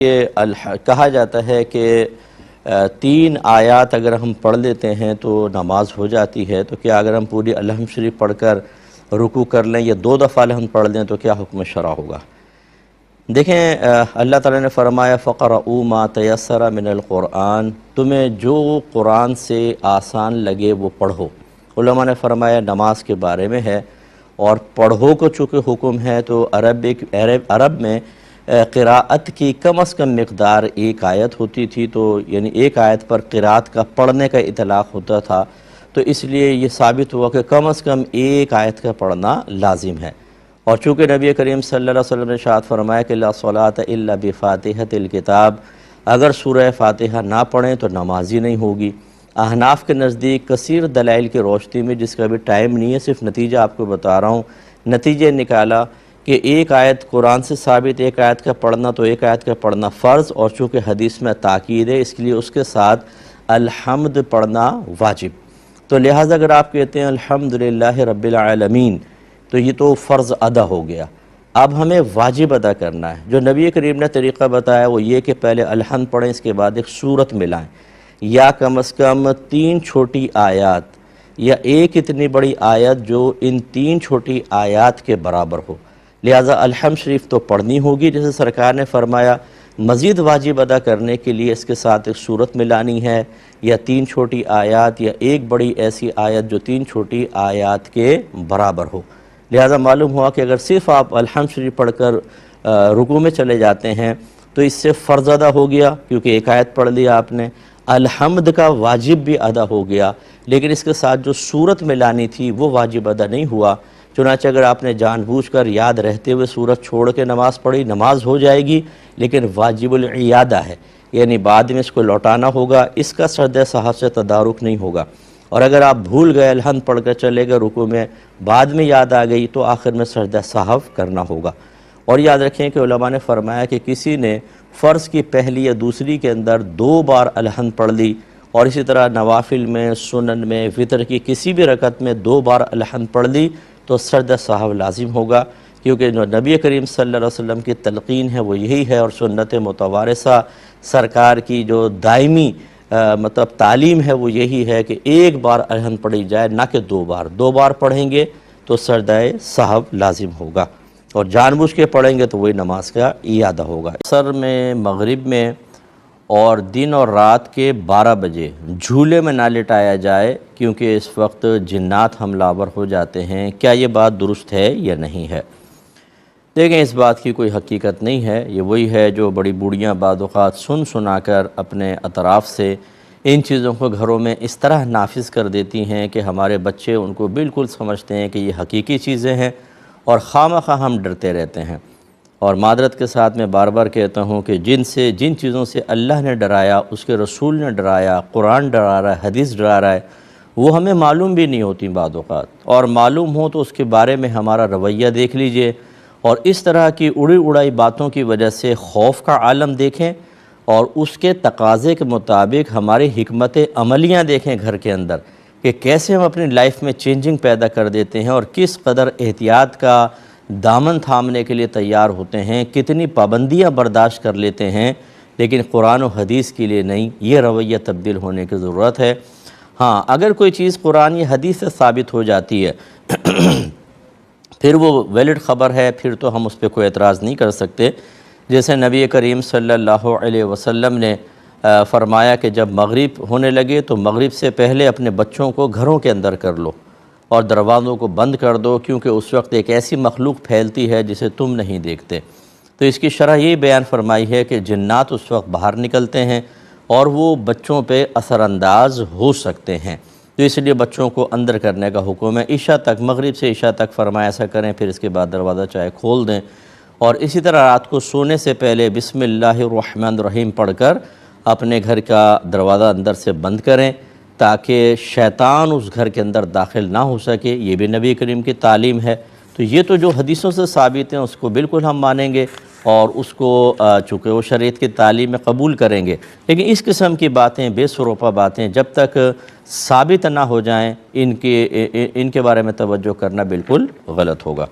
کہا جاتا ہے کہ 3 آیات اگر ہم پڑھ لیتے ہیں تو نماز ہو جاتی ہے، تو کیا اگر ہم پوری الحمد شریف پڑھ کر رکوع کر لیں یا 2 دفعہ الحمد پڑھ لیں تو کیا حکم شرع ہوگا؟ دیکھیں، اللہ تعالیٰ نے فرمایا فَقْرَؤُوا مَا تَيَسَّرَ مِنَ الْقُرْآنِ، تمہیں جو قرآن سے آسان لگے وہ پڑھو۔ علماء نے فرمایا نماز کے بارے میں ہے، اور پڑھو کو چونکہ حکم ہے تو عرب میں قراءت کی کم از کم مقدار 1 آیت ہوتی تھی، تو یعنی 1 آیت پر قراءت کا پڑھنے کا اطلاق ہوتا تھا، تو اس لیے یہ ثابت ہوا کہ کم از کم 1 آیت کا پڑھنا لازم ہے۔ اور چونکہ نبی کریم صلی اللہ علیہ وسلم نے ارشاد فرمایا کہ لا صلاۃ الا بفاتحۃ الکتاب، اگر سورہ فاتحہ نہ پڑھیں تو نماز ہی نہیں ہوگی۔ احناف کے نزدیک کثیر دلائل کی روشنی میں، جس کا بھی ٹائم نہیں ہے، صرف نتیجہ آپ کو بتا رہا ہوں، نتیجہ نکالا کہ 1 آیت قرآن سے ثابت، 1 آیت کا پڑھنا، تو 1 آیت کا پڑھنا فرض، اور چونکہ حدیث میں تاکید ہے اس لیے اس کے ساتھ الحمد پڑھنا واجب۔ تو لہٰذا اگر آپ کہتے ہیں الحمدللہ رب العالمین، تو یہ تو فرض ادا ہو گیا، اب ہمیں واجب ادا کرنا ہے۔ جو نبی کریم نے طریقہ بتایا وہ یہ کہ پہلے الحمد پڑھیں، اس کے بعد ایک سورت ملائیں، یا کم از کم 3 چھوٹی آیات یا ایک اتنی بڑی آیت جو ان 3 چھوٹی آیات کے برابر ہو۔ لہٰذا الحمد شریف تو پڑھنی ہوگی، جیسے سرکار نے فرمایا مزید واجب ادا کرنے کے لیے اس کے ساتھ ایک سورت ملانی ہے، یا 3 چھوٹی آیات، یا ایک بڑی ایسی آیت جو 3 چھوٹی آیات کے برابر ہو۔ لہٰذا معلوم ہوا کہ اگر صرف آپ الحمد شریف پڑھ کر رکوع میں چلے جاتے ہیں تو اس سے فرض ادا ہو گیا، کیونکہ 1 آیت پڑھ لیا آپ نے، الحمد کا واجب بھی ادا ہو گیا، لیکن اس کے ساتھ جو سورت ملانی تھی وہ واجب ادا نہیں ہوا۔ چنانچہ اگر آپ نے جان بوجھ کر یاد رہتے ہوئے سورت چھوڑ کے نماز پڑھی، نماز ہو جائے گی، لیکن واجب العیادہ ہے، یعنی بعد میں اس کو لوٹانا ہوگا، اس کا سجدہ سہو سے تدارک نہیں ہوگا۔ اور اگر آپ بھول گئے، الحمد پڑھ کر چلے گئے رکوع میں، بعد میں یاد آ گئی، تو آخر میں سجدہ سہو کرنا ہوگا۔ اور یاد رکھیں کہ علماء نے فرمایا کہ کسی نے فرض کی پہلی یا دوسری کے اندر 2 بار الحمد پڑھ لی، اور اسی طرح نوافل میں، سنن میں، وتر کی کسی بھی رکعت میں 2 بار الحمد پڑھ لی تو سجدہ سہو لازم ہوگا، کیونکہ جو نبی کریم صلی اللہ علیہ وسلم کی تلقین ہے وہ یہی ہے، اور سنت متوارثہ سرکار کی جو دائمی تعلیم ہے وہ یہی ہے کہ 1 بار الحمد پڑھی جائے، نہ کہ 2 بار۔ 2 بار پڑھیں گے تو سجدہ سہو لازم ہوگا، اور جان بوجھ کے پڑھیں گے تو وہی نماز کا اعادہ ہوگا۔ عصر میں، مغرب میں، اور دن اور رات کے 12 بجے جھولے میں نہ لٹایا جائے، کیونکہ اس وقت جنات حملہ آور ہو جاتے ہیں۔ کیا یہ بات درست ہے یا نہیں ہے؟ دیکھیں، اس بات کی کوئی حقیقت نہیں ہے، یہ وہی ہے جو بڑی بوڑھیاں بعض اوقات سنا کر اپنے اطراف سے ان چیزوں کو گھروں میں اس طرح نافذ کر دیتی ہیں کہ ہمارے بچے ان کو بالکل سمجھتے ہیں کہ یہ حقیقی چیزیں ہیں، اور خواہ ہم ڈرتے رہتے ہیں۔ اور معذرت کے ساتھ میں بار بار کہتا ہوں کہ جن چیزوں سے اللہ نے ڈرایا، اس کے رسول نے ڈرایا، قرآن ڈرا رہا ہے، حدیث ڈرا رہا ہے، وہ ہمیں معلوم بھی نہیں ہوتی بعض اوقات، اور معلوم ہو تو اس کے بارے میں ہمارا رویہ دیکھ لیجئے، اور اس طرح کی اڑی اڑائی باتوں کی وجہ سے خوف کا عالم دیکھیں، اور اس کے تقاضے کے مطابق ہماری حکمت عملیاں دیکھیں گھر کے اندر، کہ کیسے ہم اپنی لائف میں چینجنگ پیدا کر دیتے ہیں، اور کس قدر احتیاط کا دامن تھامنے کے لیے تیار ہوتے ہیں، کتنی پابندیاں برداشت کر لیتے ہیں، لیکن قرآن و حدیث کے لیے نہیں۔ یہ رویہ تبدیل ہونے کی ضرورت ہے۔ ہاں، اگر کوئی چیز قرآن یا حدیث سے ثابت ہو جاتی ہے پھر وہ ویلڈ خبر ہے، پھر تو ہم اس پہ کوئی اعتراض نہیں کر سکتے۔ جیسے نبی کریم صلی اللہ علیہ وسلم نے فرمایا کہ جب مغرب ہونے لگے تو مغرب سے پہلے اپنے بچوں کو گھروں کے اندر کر لو اور دروازوں کو بند کر دو، کیونکہ اس وقت ایک ایسی مخلوق پھیلتی ہے جسے تم نہیں دیکھتے۔ تو اس کی شرح یہ بیان فرمائی ہے کہ جنات اس وقت باہر نکلتے ہیں اور وہ بچوں پہ اثر انداز ہو سکتے ہیں، تو اس لیے بچوں کو اندر کرنے کا حکم ہے۔ عشاء تک، مغرب سے عشاء تک فرمایا ایسا کریں، پھر اس کے بعد دروازہ چاہے کھول دیں، اور اسی طرح رات کو سونے سے پہلے بسم اللہ الرحمن الرحیم پڑھ کر اپنے گھر کا دروازہ اندر سے بند کریں، تاکہ شیطان اس گھر کے اندر داخل نہ ہو سکے۔ یہ بھی نبی کریم کی تعلیم ہے۔ تو یہ تو جو حدیثوں سے ثابت ہیں اس کو بالکل ہم مانیں گے، اور اس کو چونکہ وہ شریعت کی تعلیم میں قبول کریں گے، لیکن اس قسم کی باتیں، بے سروپا باتیں جب تک ثابت نہ ہو جائیں، ان کے بارے میں توجہ کرنا بالکل غلط ہوگا۔